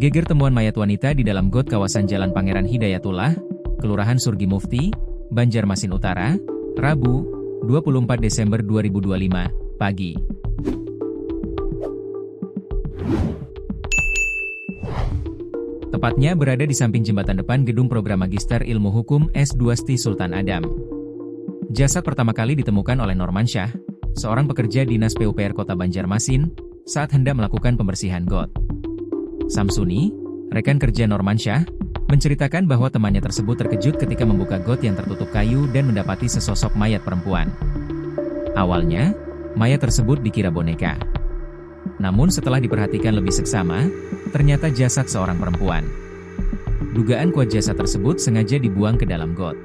Geger temuan mayat wanita di dalam got kawasan Jalan Pangeran Hidayatullah, Kelurahan Surgi Mufti, Banjarmasin Utara, Rabu, 24 Desember 2025, pagi. Tepatnya berada di samping jembatan depan gedung program Magister Ilmu Hukum S2 STI Sultan Adam. Jasad pertama kali ditemukan oleh Normansyah, seorang pekerja Dinas PUPR Kota Banjarmasin, saat hendak melakukan pembersihan got. Samsuni, rekan kerja Normansyah, menceritakan bahwa temannya tersebut terkejut ketika membuka got yang tertutup kayu dan mendapati sesosok mayat perempuan. Awalnya, mayat tersebut dikira boneka. Namun setelah diperhatikan lebih seksama, ternyata jasad seorang perempuan. Dugaan kuat jasad tersebut sengaja dibuang ke dalam got.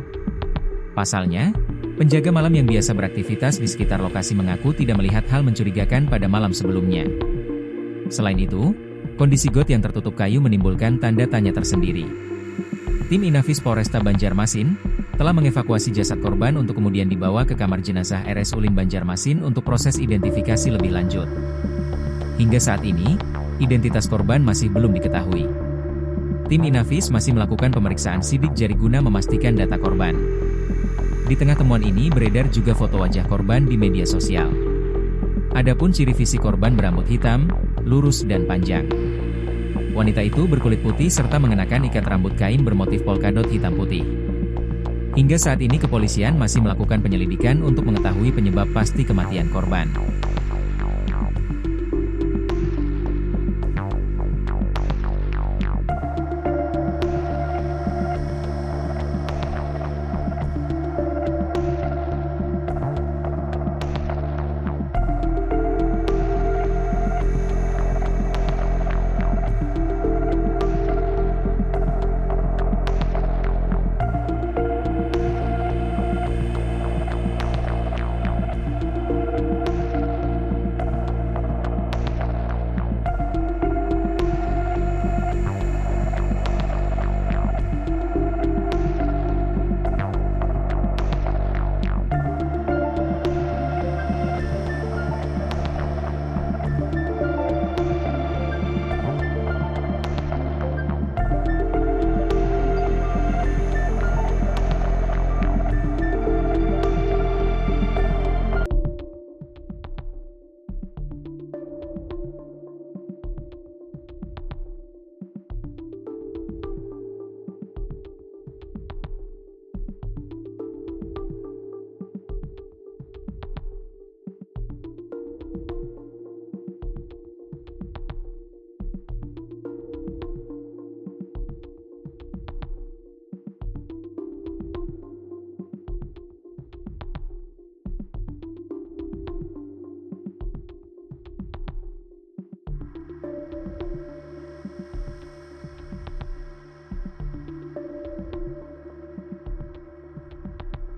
Pasalnya, penjaga malam yang biasa beraktivitas di sekitar lokasi mengaku tidak melihat hal mencurigakan pada malam sebelumnya. Selain itu, kondisi got yang tertutup kayu menimbulkan tanda tanya tersendiri. Tim Inafis Polresta Banjarmasin telah mengevakuasi jasad korban untuk kemudian dibawa ke kamar jenazah RS Ulin Banjarmasin untuk proses identifikasi lebih lanjut. Hingga saat ini, identitas korban masih belum diketahui. Tim Inafis masih melakukan pemeriksaan sidik jari guna memastikan data korban. Di tengah temuan ini beredar juga foto wajah korban di media sosial. Adapun ciri fisik korban berambut hitam, lurus dan panjang. Wanita itu berkulit putih serta mengenakan ikat rambut kain bermotif polkadot hitam putih. Hingga saat ini kepolisian masih melakukan penyelidikan untuk mengetahui penyebab pasti kematian korban.